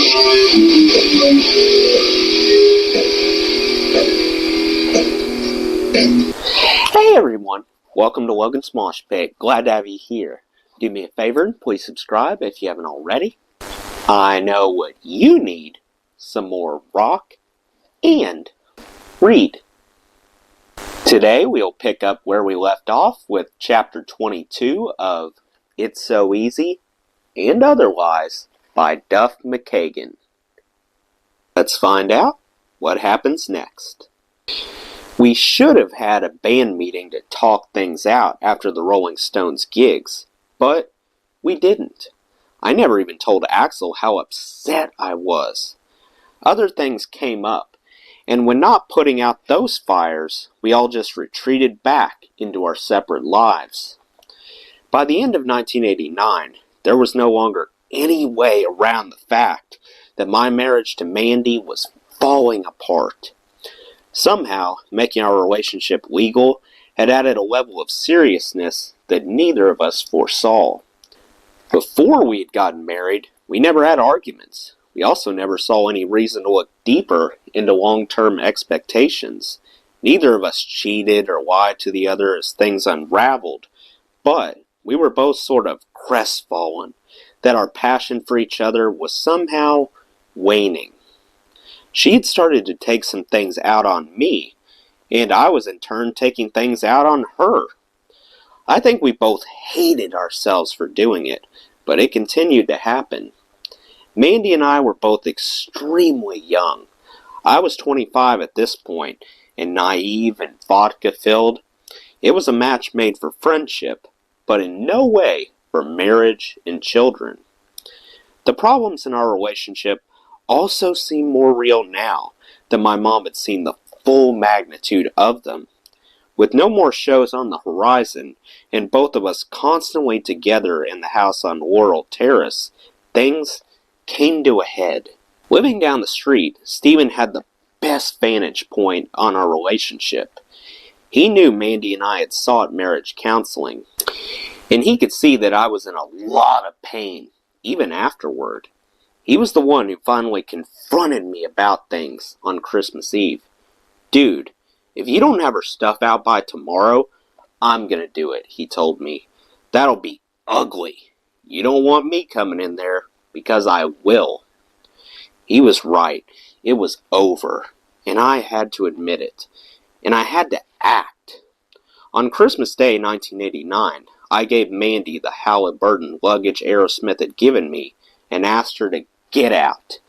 Hey everyone, welcome to Logan's Mosh Pit. Glad to have you here. Do me a favor and please subscribe if you haven't already. I know what you need, some more rock and read. Today we'll pick up where we left off with chapter 22 of It's So Easy and Otherwise by Duff McKagan. Let's find out what happens next. We should have had a band meeting to talk things out after the Rolling Stones gigs, but we didn't. I never even told Axel how upset I was. Other things came up, and when not putting out those fires, we all just retreated back into our separate lives. By the end of 1989, there was no longer any way around the fact that my marriage to Mandy was falling apart. Somehow, making our relationship legal had added a level of seriousness that neither of us foresaw. Before we had gotten married, we never had arguments. We also never saw any reason to look deeper into long-term expectations. Neither of us cheated or lied to the other as things unraveled, but we were both sort of crestfallen that our passion for each other was somehow waning. She had started to take some things out on me, and I was in turn taking things out on her. I think we both hated ourselves for doing it, but it continued to happen. Mandy and I were both extremely young. I was 25 at this point, and naive and vodka-filled. It was a match made for friendship, but in no way for marriage and children. The problems in our relationship also seem more real now that my mom had seen the full magnitude of them. With no more shows on the horizon, and both of us constantly together in the house on Laurel Terrace, things came to a head. Living down the street, Stephen had the best vantage point on our relationship. He knew Mandy and I had sought marriage counseling, and he could see that I was in a lot of pain, even afterward. He was the one who finally confronted me about things on Christmas Eve. Dude, if you don't have her stuff out by tomorrow, I'm gonna do it, he told me. That'll be ugly. You don't want me coming in there, because I will. He was right. It was over, and I had to admit it. And I had to act. On Christmas Day 1989, I gave Mandy the Halliburton luggage Aerosmith had given me and asked her to get out.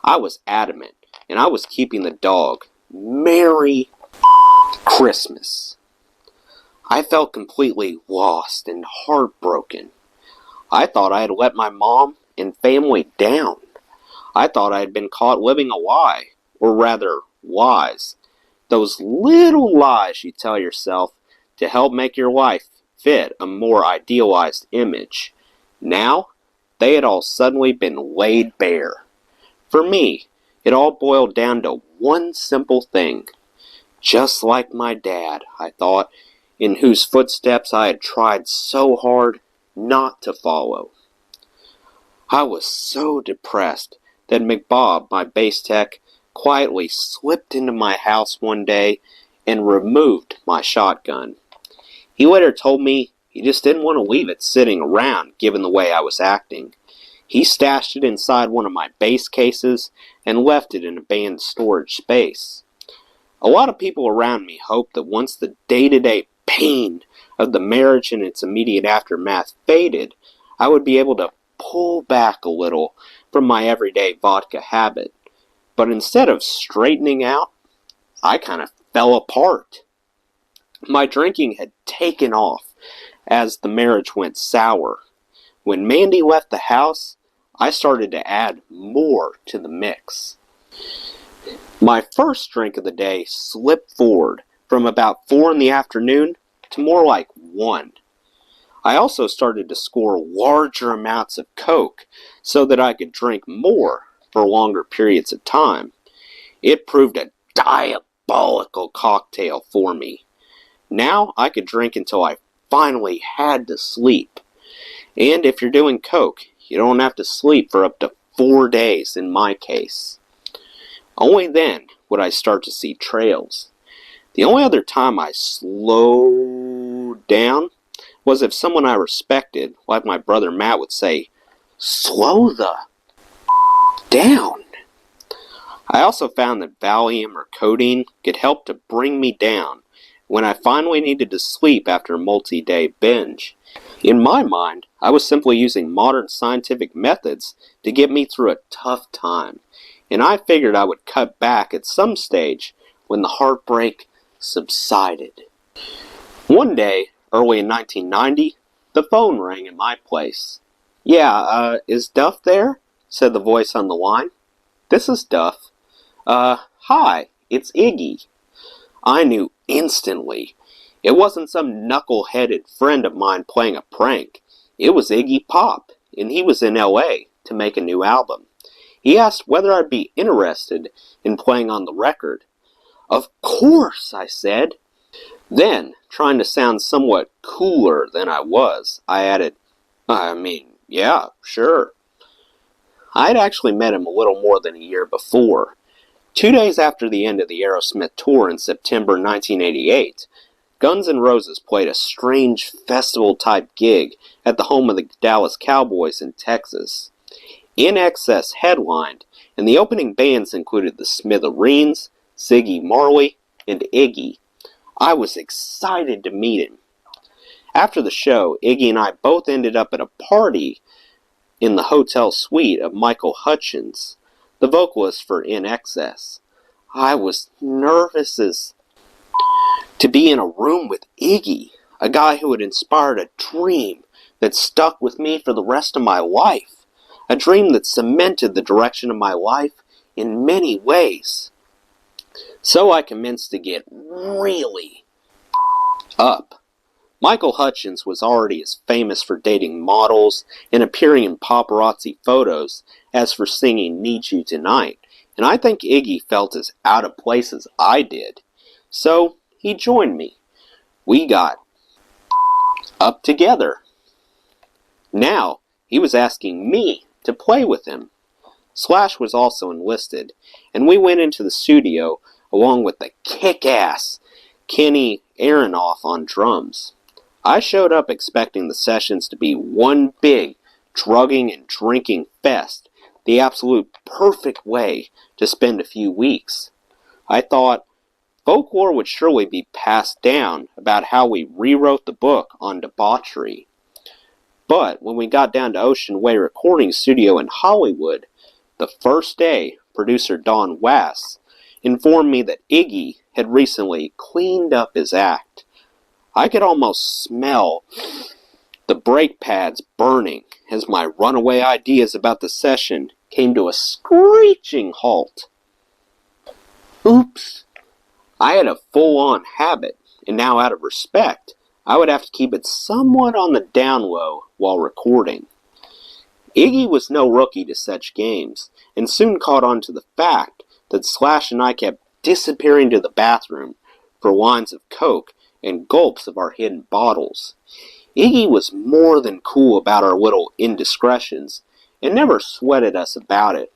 I was adamant, and I was keeping the dog. Merry Christmas. I felt completely lost and heartbroken. I thought I had let my mom and family down. I thought I had been caught living a lie, or rather, lies. Those little lies you tell yourself to help make your life fit a more idealized image. Now, they had all suddenly been laid bare. For me, it all boiled down to one simple thing. Just like my dad, I thought, in whose footsteps I had tried so hard not to follow. I was so depressed that McBob, my bass tech, quietly slipped into my house one day and removed my shotgun. He later told me he just didn't want to leave it sitting around given the way I was acting. He stashed it inside one of my bass cases and left it in a band storage space. A lot of people around me hoped that once the day-to-day pain of the marriage and its immediate aftermath faded, I would be able to pull back a little from my everyday vodka habit. But instead of straightening out, I kind of fell apart. My drinking had taken off as the marriage went sour. When Mandy left the house, I started to add more to the mix. My first drink of the day slipped forward from about 4 in the afternoon to more like 1. I also started to score larger amounts of Coke so that I could drink more for longer periods of time. It proved a diabolical cocktail for me. Now I could drink until I finally had to sleep. And if you're doing Coke, you don't have to sleep for up to 4 days in my case. Only then would I start to see trails. The only other time I slowed down was if someone I respected, like my brother Matt, would say, "Slow the down." I also found that Valium or codeine could help to bring me down when I finally needed to sleep after a multi-day binge. In my mind, I was simply using modern scientific methods to get me through a tough time, and I figured I would cut back at some stage when the heartbreak subsided. One day, early in 1990, the phone rang in my place. "Yeah, is Duff there?" said the voice on the line. "This is Duff." Hi, it's Iggy." I knew instantly. It wasn't some knuckle-headed friend of mine playing a prank. It was Iggy Pop, and he was in LA to make a new album. He asked whether I'd be interested in playing on the record. "Of course," I said. Then, trying to sound somewhat cooler than I was, I added, yeah, sure." I had actually met him a little more than a year before. 2 days after the end of the Aerosmith tour in September 1988, Guns N' Roses played a strange festival-type gig at the home of the Dallas Cowboys in Texas. In Excess headlined, and the opening bands included the Smithereens, Ziggy Marley, and Iggy. I was excited to meet him. After the show, Iggy and I both ended up at a party in the hotel suite of Michael Hutchence, the vocalist for In Excess. I was nervous as to be in a room with Iggy, a guy who had inspired a dream that stuck with me for the rest of my life, a dream that cemented the direction of my life in many ways. So I commenced to get really up. Michael Hutchence was already as famous for dating models and appearing in paparazzi photos as for singing Need You Tonight, and I think Iggy felt as out of place as I did. So he joined me. We got up together. Now he was asking me to play with him. Slash was also enlisted, and we went into the studio along with the kick-ass Kenny Aronoff on drums. I showed up expecting the sessions to be one big drugging and drinking fest, the absolute perfect way to spend a few weeks. I thought folklore would surely be passed down about how we rewrote the book on debauchery. But when we got down to Ocean Way Recording Studio in Hollywood, the first day, producer Don Wass informed me that Iggy had recently cleaned up his act. I could almost smell the brake pads burning as my runaway ideas about the session came to a screeching halt. Oops. I had a full-on habit, and now out of respect, I would have to keep it somewhat on the down low while recording. Iggy was no rookie to such games, and soon caught on to the fact that Slash and I kept disappearing to the bathroom for lines of coke and gulps of our hidden bottles. Iggy was more than cool about our little indiscretions, and never sweated us about it.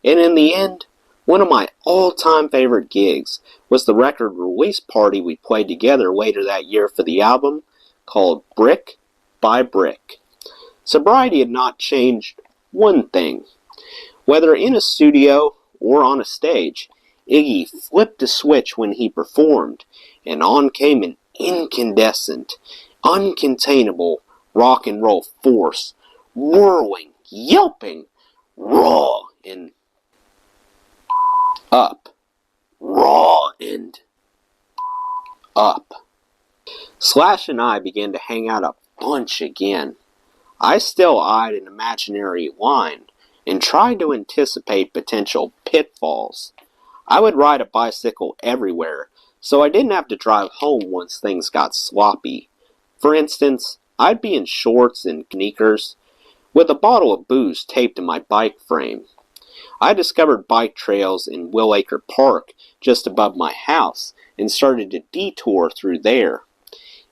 And in the end, one of my all-time favorite gigs was the record release party we played together later that year for the album, called Brick by Brick. Sobriety had not changed one thing. Whether in a studio or on a stage, Iggy flipped a switch when he performed, and on came an incandescent, uncontainable rock and roll force, whirling, yelping, raw and up, raw and up. Slash and I began to hang out a bunch again. I still eyed an imaginary line and tried to anticipate potential pitfalls. I would ride a bicycle everywhere, so I didn't have to drive home once things got sloppy. For instance, I'd be in shorts and sneakers with a bottle of booze taped to my bike frame. I discovered bike trails in Willacre Park just above my house and started to detour through there.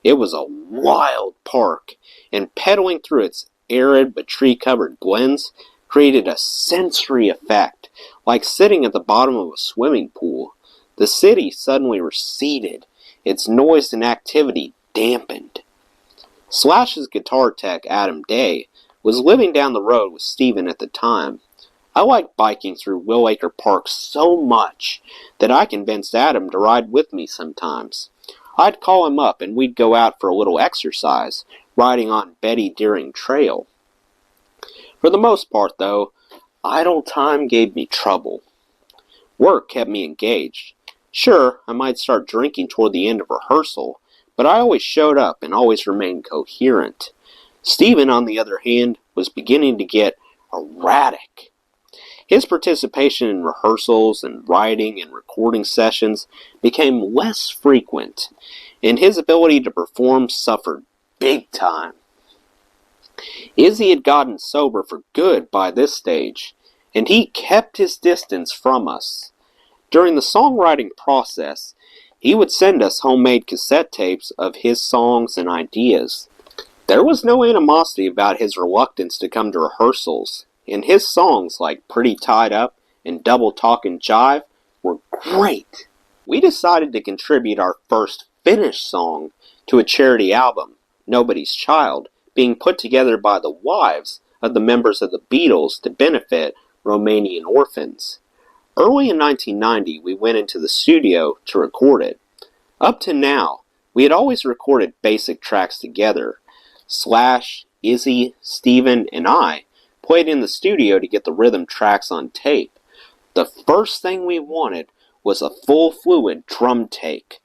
It was a wild park, and pedaling through its arid but tree-covered glens created a sensory effect, like sitting at the bottom of a swimming pool. The city suddenly receded, its noise and activity dampened. Slash's guitar tech, Adam Day, was living down the road with Steven at the time. I liked biking through Willacre Park so much that I convinced Adam to ride with me sometimes. I'd call him up and we'd go out for a little exercise, riding on Betty Deering Trail. For the most part, though, idle time gave me trouble. Work kept me engaged. Sure, I might start drinking toward the end of rehearsal, but I always showed up and always remained coherent. Steven, on the other hand, was beginning to get erratic. His participation in rehearsals and writing and recording sessions became less frequent, and his ability to perform suffered big time. Izzy had gotten sober for good by this stage, and he kept his distance from us. During the songwriting process, he would send us homemade cassette tapes of his songs and ideas. There was no animosity about his reluctance to come to rehearsals, and his songs like Pretty Tied Up and Double Talk and Jive were great. We decided to contribute our first finished song to a charity album, Nobody's Child, being put together by the wives of the members of the Beatles to benefit Romanian orphans. Early in 1990, we went into the studio to record it. Up to now, we had always recorded basic tracks together. Slash, Izzy, Steven, and I played in the studio to get the rhythm tracks on tape. The first thing we wanted was a full fluid drum take.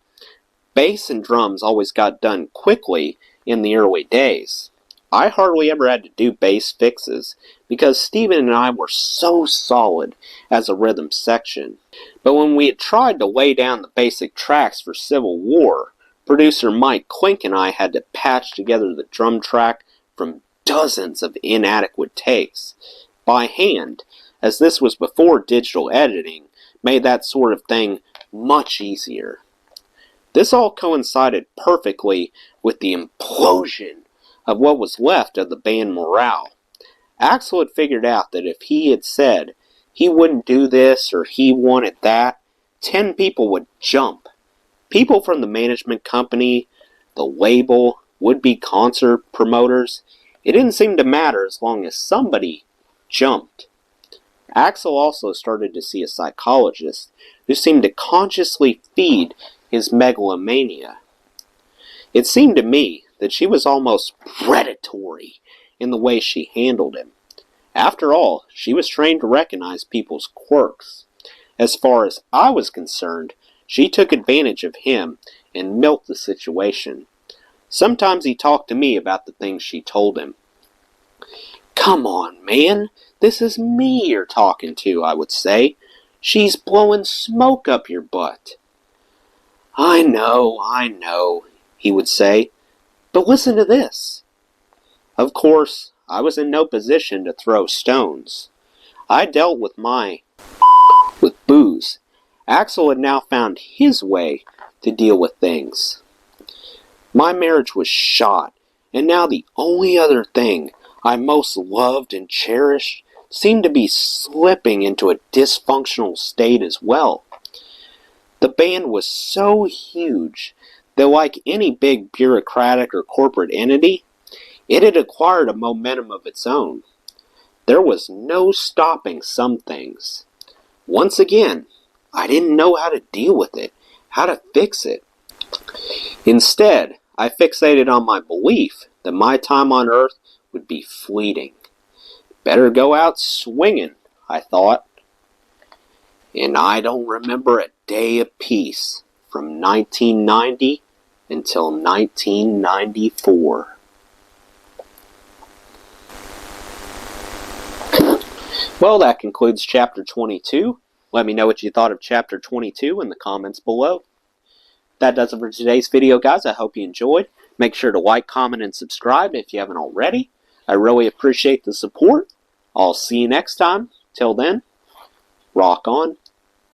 Bass and drums always got done quickly in the early days. I hardly ever had to do bass fixes because Steven and I were so solid as a rhythm section. But when we had tried to lay down the basic tracks for Civil War, producer Mike Klink and I had to patch together the drum track from dozens of inadequate takes by hand, as this was before digital editing made that sort of thing much easier. This all coincided perfectly with the implosion of what was left of the band morale. Axl had figured out that if he had said he wouldn't do this or he wanted that, 10 people would jump. People from the management company, the label, would-be concert promoters. It didn't seem to matter as long as somebody jumped. Axl also started to see a psychologist who seemed to consciously feed his megalomania. It seemed to me that she was almost predatory in the way she handled him. After all, she was trained to recognize people's quirks. As far as I was concerned, she took advantage of him and milked the situation. Sometimes he talked to me about the things she told him. "Come on, man, this is me you're talking to," I would say. "She's blowing smoke up your butt." I know, he would say, "but listen to this." Of course, I was in no position to throw stones. I dealt with booze. Axl had now found his way to deal with things. My marriage was shot, and now the only other thing I most loved and cherished seemed to be slipping into a dysfunctional state as well. The band was so huge that, like any big bureaucratic or corporate entity, it had acquired a momentum of its own. There was no stopping some things. Once again, I didn't know how to deal with it, how to fix it. Instead, I fixated on my belief that my time on Earth would be fleeting. Better go out swinging, I thought. And I don't remember a day of peace from 1990 until 1994. Well, that concludes Chapter 22. Let me know what you thought of Chapter 22 in the comments below. That does it for today's video, guys. I hope you enjoyed. Make sure to like, comment, and subscribe if you haven't already. I really appreciate the support. I'll see you next time. Till then, rock on.